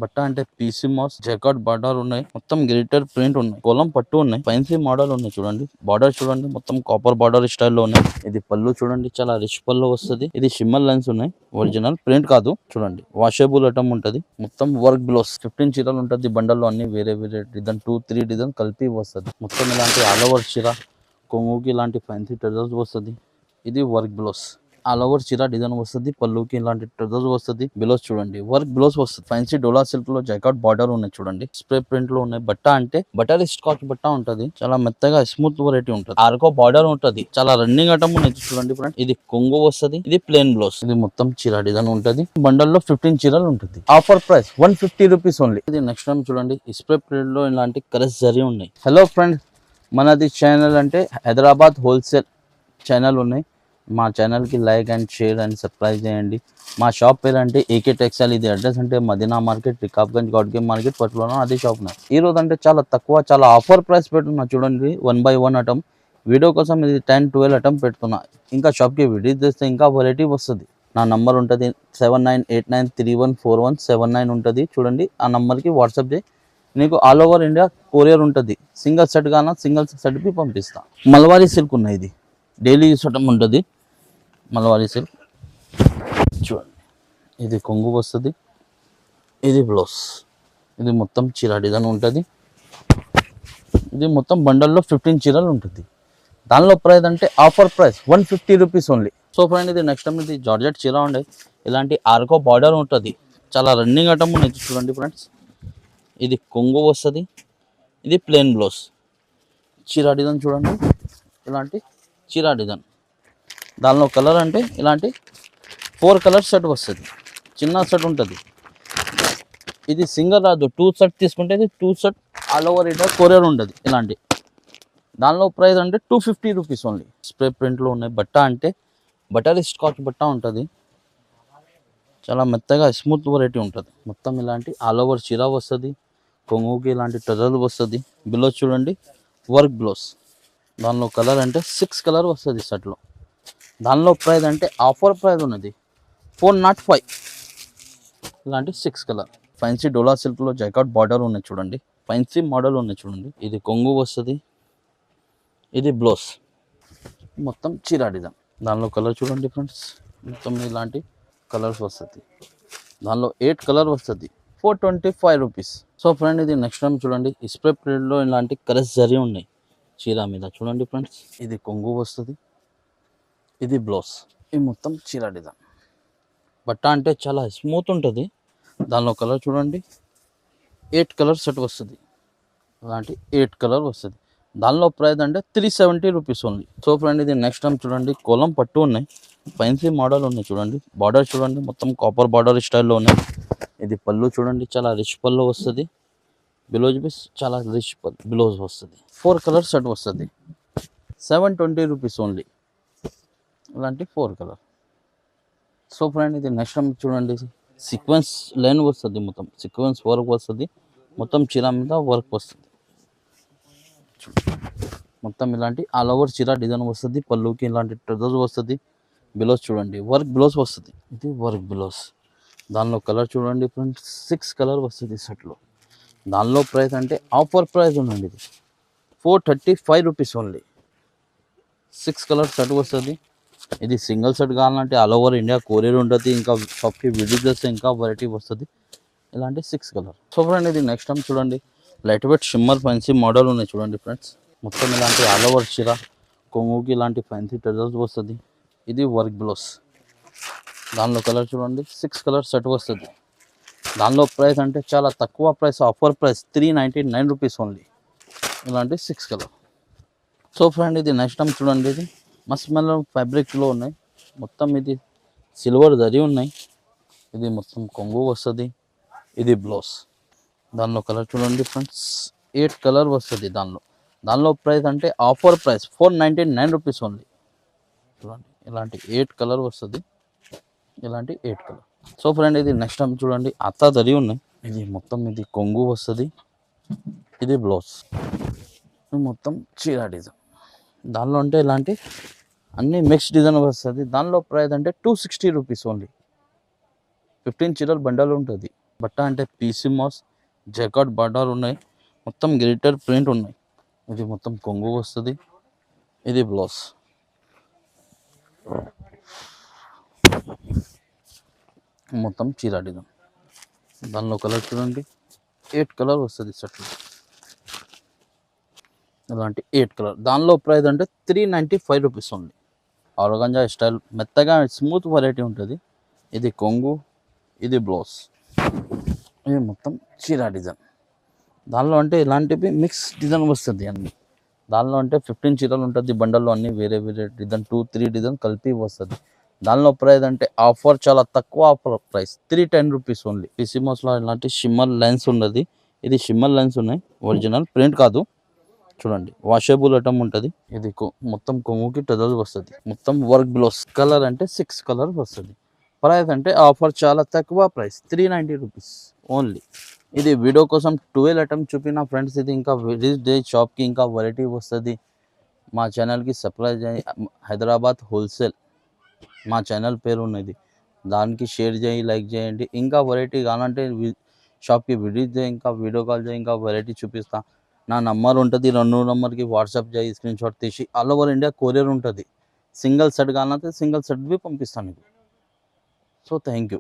బట్ట అంటే PC mass జకాట్ border ఉన్నాయి, మొత్తం గ్లిటర్ ప్రింట్ ఉన్నాయి, కోలం పట్టు ఉన్నాయి, ఫ్యాన్సీ మోడల్ ఉన్నాయి. చూడండి బార్డర్ చూడండి, మొత్తం కాపర్ బార్డర్ స్టైల్లో ఉన్నాయి. ఇది పళ్ళు చూడండి, చాలా రిచ్ పళ్ళు వస్తుంది. ఇది షిమ్మర్ లైన్స్ ఉన్నాయి, ఒరిజినల్ ప్రింట్ కాదు. చూడండి వాషబుల్ ఐటమ్ ఉంటది, మొత్తం వర్క్ బ్లౌజ్ 15 చీరలు ఉంటది. బండల్లో అన్ని వేరే వేరే డిజైన్ 2-3 డిజైన్ కలిపి వస్తుంది. మొత్తం ఇలాంటి ఆల్ ఓవర్ చీర, కొంగుకి ఇలాంటి ఫ్యాన్సీ టజల్స్ వస్తుంది. ఇది వర్క్ బ్లౌజ్, ఆల్ ఓవర్ చీర డిజైన్ వస్తుంది. పళ్ళుకి ఇలాంటి టజల్స్ వస్తుంది. బ్లౌజ్ చూడండి వర్క్ బ్లౌజ్ వస్తుంది. ఫ్యాన్సీ డోలా సిల్క్ లో జైకాట్ బార్డర్ ఉన్నాయి. చూడండి స్ప్రే ప్రింట్ లో ఉన్నాయి. బట్ట అంటే బటర్ స్కాచ్ బట్ట ఉంటది, చాలా మెత్తగా స్మూత్ వెరైటీ ఉంటుంది. ఆర్కో బార్డర్ ఉంటది, చాలా రన్నింగ్ ఐటమ్ ఉన్నాయి. చూడండి ఫ్రెండ్, ఇది కొంగు వస్తుంది. ఇది ప్లేన్ బ్లౌజ్, ఇది మొత్తం చీర డిజైన్ ఉంటది. బండల్లో 15 చీరలు ఉంటుంది. Offer price 150 rupees only. ఇది నెక్స్ట్ టైం చూడండి, స్ప్రే ప్రింట్ లో ఇలాంటి కలర్స్ జరి ఉన్నాయి. హలో ఫ్రెండ్, మనది ఛానల్ అంటే హైదరాబాద్ హోల్సేల్ ఛానల్ ఉన్నాయి. మా ఛానల్కి like and share and subscribe చేయండి. మా షాప్ పేరు అంటే ఏకే టెక్స్టైల్. ఇది అడ్రస్ అంటే మదీనా మార్కెట్, రికాబ్గంజ్, గాడ్గే మార్కెట్, పట్టులోనో అదే షాప్ ఉన్నాయి. ఈ రోజు అంటే చాలా తక్కువ, చాలా ఆఫర్ ప్రైస్ పెడుతున్నా. చూడండి 1/1 ఐటమ్. వీడియో కోసం ఇది 10-12 ఐటమ్ పెడుతున్నా. ఇంకా షాప్కి విజిట్ చేస్తే ఇంకా వెరైటీ వస్తుంది. నా నంబర్ ఉంటుంది 7989314179 ఉంటుంది. చూడండి ఆ నంబర్కి వాట్సాప్ చేయి, నీకు ఆల్ ఓవర్ ఇండియా కొరియర్ ఉంటుంది. సింగిల్ సెట్ గానా సింగిల్ సెట్ బి పంపిస్తా. మల్వారీ సిల్క్ ఉన్నాయి, ఇది డైలీ యూస్ ఐటమ్ ఉంటుంది. మల్వారీ సిల్క్ చూడండి, ఇది కొంగు వస్తుంది. ఇది బ్లౌజ్, ఇది మొత్తం చీర డిజైన్ ఉంటుంది. ఇది మొత్తం బండల్లో 15 చీరలు ఉంటుంది. దానిలో ప్రైస్ అంటే offer price 150 rupees only. So friend, ఇది నెక్స్ట్ టైం ఇది జార్జెట్ చీర ఉండే, ఇలాంటి ఆర్కో బార్డర్ ఉంటుంది. చాలా రన్నింగ్ ఐటమ్ ఉన్నాయి. చూడండి ఫ్రెండ్స్, ఇది కొంగు వస్తుంది. ఇది ప్లెయిన్ బ్లౌజ్, చీర డిజైన్ చూడండి, ఇలాంటి చీర డిజైన్. దానిలో కలర్ అంటే ఇలాంటి 4 కలర్ సెట్ వస్తుంది. చిన్న సెట్ ఉంటుంది. ఇది సింగల్ రాదు, 2 సెట్ తీసుకుంటే ఇది 2 set all over India courier ఉంటుంది. ఇలాంటి దానిలో ప్రైస్ అంటే 250 రూపీస్ ఓన్లీ. స్ప్రే ప్రింట్లో ఉన్నాయి. బట్ట అంటే బటర్ స్కాచ్ బట్ట ఉంటుంది, చాలా మెత్తగా స్మూత్ వెరైటీ ఉంటుంది. మొత్తం ఇలాంటి ఆల్ ఓవర్ చీర వస్తుంది. కొంగుకి ఇలాంటి టజల్ వస్తుంది. బ్లౌజ్ చూడండి వర్క్ బ్లౌజ్. దానిలో కలర్ అంటే 6 కలర్ వస్తుంది సెట్లో. దానిలో ప్రైస్ అంటే ఆఫర్ ప్రైస్ ఉన్నది 405. ఇలాంటి 6 కలర్ ఫ్యాన్సీ డోలా సిల్క్లో జైకాట్ బార్డర్ ఉన్నాయి. చూడండి ఫ్యాన్సీ మోడల్ ఉన్నాయి. చూడండి ఇది కొంగు వస్తుంది. ఇది బ్లౌజ్, మొత్తం చీర డిజైన్. దానిలో కలర్ చూడండి ఫ్రెండ్స్, మొత్తం ఇలాంటి కలర్స్ వస్తుంది. దానిలో 8 కలర్ వస్తుంది. 425 రూపీస్. సో ఫ్రెండ్, ఇది నెక్స్ట్ టైం చూడండి, స్ప్రే ప్రింట్లో ఇలాంటి కలర్స్ జరి ఉన్నాయి చీర మీద. చూడండి ఫ్రెండ్స్, ఇది కొంగు వస్తుంది. ఇది బ్లౌజ్, ఇది మొత్తం చీర డిజైన్. బట్ట అంటే చాలా స్మూత్ ఉంటుంది. దానిలో కలర్ చూడండి 8 కలర్ సెట్ వస్తుంది. అలాంటి 8 కలర్ వస్తుంది. దానిలో ప్రైస్ అంటే 370 రూపీస్ ఓన్లీ. సో ఫ్రెండ్, ఇది నెక్స్ట్ టైం చూడండి, కోలం పట్టు ఉన్నాయి, ఫ్యాన్సీ మోడల్ ఉన్నాయి. చూడండి బార్డర్ చూడండి, మొత్తం కాపర్ బార్డర్ స్టైల్లో ఉన్నాయి. ఇది పళ్ళు చూడండి, చాలా రిచ్ పళ్ళు వస్తుంది. బ్లౌజ్ పీస్ చాలా రిచ్ బ్లౌజ్ వస్తుంది. 4 కలర్ సెట్ వస్తుంది. 720 రూపీస్ ఓన్లీ. ఇలాంటి 4 కలర్. సో ఫ్రెండ్, ఇది నెక్స్ట్ టైం చూడండి, సీక్వెన్స్ లైన్ వస్తుంది, మొత్తం సీక్వెన్స్ వర్క్ వస్తుంది. మొత్తం చీర మీద వర్క్ వస్తుంది. మొత్తం ఇలాంటి ఆల్ ఓవర్ చీర డిజైన్ వస్తుంది. పళ్ళుకి ఇలాంటి టజల్స్ వస్తుంది. బ్లౌజ్ చూడండి వర్క్ బ్లౌజ్ వస్తుంది. ఇది వర్క్ బ్లౌజ్. దానిలో కలర్ చూడండి ఫ్రెండ్స్, 6 కలర్ వస్తుంది సెట్లో. దానిలో ప్రైస్ అంటే ఆఫర్ ప్రైస్ ఉందండి, ఇది 435 రూపీస్ ఓన్లీ. 6 కలర్ సెట్ వస్తుంది. ఇది సింగిల్ సెట్ కావాలంటే ఆల్ ఓవర్ ఇండియా కొరియర్ ఉంటుంది. ఇంకా షాప్కి విజిట్ చేస్తే ఇంకా వెరైటీ వస్తుంది. ఇలాంటి 6 కలర్. సో ఫ్రెండ్, ఇది నెక్స్ట్ టైం చూడండి, light weight shimmer fancy model ఉన్నాయి. చూడండి ఫ్రెండ్స్, మొత్తం ఇలాంటి ఆల్ ఓవర్ చీర, కొంగుకి ఇలాంటి ఫ్యాన్సీ టజల్స్ వస్తుంది. ఇది వర్క్ బ్లౌజ్. దానిలో కలర్ చూడండి 6 కలర్ సెట్ వస్తుంది. దానిలో ప్రైస్ అంటే చాలా తక్కువ price, offer price 399 rupees only. ఇలాంటి 6 కలర్. సో ఫ్రెండ్, ఇది నెక్స్ట్ టైం చూడండి, ఇది మస్మెల్లో ఫ్యాబ్రిక్లో ఉన్నాయి. మొత్తం ఇది సిల్వర్ జరీ ఉన్నాయి. ఇది మొత్తం కొంగు వస్తుంది. ఇది బ్లౌజ్. దానిలో కలర్ చూడండి ఫ్రెండ్స్, 8 కలర్ వస్తుంది. దానిలో ప్రైస్ అంటే ఆఫర్ ప్రైస్ 499 రూపీస్ ఓన్లీ. చూడండి ఇలాంటి 8 కలర్ వస్తుంది. ఇలాంటి 8 కలర్. సో ఫ్రెండ్, ఇది నెక్స్ట్ టైం చూడండి, అత్తా జరీ ఉన్నాయి. ఇది మొత్తం ఇది కొంగు వస్తుంది. ఇది బ్లౌజ్, మొత్తం చీర డిజైన్. దానిలో అంటే ఇలాంటి అన్ని మిక్స్ డిజైన్ వస్తుంది. దానిలో ప్రైస్ అంటే 260 రూపీస్ ఓన్లీ. 15 చీరలు బండల్ ఉంటుంది. బట్ట అంటే పీసీ మాస్ జకాట్ బార్డర్ ఉన్నాయి, మొత్తం గ్లిటర్ ప్రింట్ ఉన్నాయి. ఇది మొత్తం కొంగు వస్తుంది, ఇది బ్లౌజ్. మొత్తం చీర డిజైన్. దానిలో కలర్ చూడండి, 8 కలర్ వస్తుంది షర్ట్లో. ఇలాంటి 8 కలర్. దానిలో ప్రైస్ అంటే 395 రూపీస్ ఓన్లీ. ఆర్గంజా స్టైల్ మెత్తగా స్మూత్ వెరైటీ ఉంటుంది. ఇది కొంగు, ఇది బ్లౌజ్, ఇది మొత్తం చీర డిజైన్. దానిలో అంటే ఇలాంటివి మిక్స్ డిజైన్ వస్తుంది అన్ని. దానిలో అంటే 15 చీరలు ఉంటుంది బండల్లో, అన్ని వేరే వేరే డిజైన్ 2-3 డిజైన్ కలిపి వస్తుంది. దానిలో ప్రైస్ అంటే ఆఫర్ చాలా తక్కువ ఆఫర్ ప్రైస్ 310 రూపీస్ ఓన్లీ. పిసిమోస్లో ఇలాంటి షిమ్మర్ లైన్స్ ఉన్నది. ఇది షిమ్మర్ లైన్స్ ఉన్నాయి, ఒరిజినల్ ప్రింట్ కాదు. చూడండి వాషబుల్ ఐటమ్ ఉంటుంది. ఇది మొత్తం కొంగుకి టజల్ వస్తుంది, మొత్తం వర్క్ బ్లౌజ్. కలర్ అంటే 6 కలర్ వస్తుంది. ప్రైస్ అంటే ఆఫర్ చాలా తక్కువ ప్రైస్ 390 రూపీస్ ఓన్లీ. ఇది వీడియో కోసం 12 ఐటమ్ చూపిన ఫ్రెండ్స్. ఇది ఇంకా విజిట్ డే షాప్కి, ఇంకా వెరైటీ వస్తుంది. మా ఛానల్కి సబ్స్క్రైబ్ చేయండి. హైదరాబాద్ హోల్సేల్ మా ఛానల్ పేరు ఉన్నది, దానికి షేర్ చేయి, లైక్ చేయండి. ఇంకా వెరైటీ కావాలంటే షాప్కి విజిట్ చేయి, ఇంకా వీడియో కాల్ చేయి, ఇంకా వెరైటీ చూపిస్తా. నా నంబర్ ఉంటుంది, 2 నంబర్కి వాట్సాప్ చేయి, స్క్రీన్ షాట్ తీసి. ఆల్ ఓవర్ ఇండియా కొరియర్ ఉంటుంది. సింగిల్ సెట్ కావాలంటే సింగిల్ సెట్ బి పంపిస్తాను మీకు. So thank you.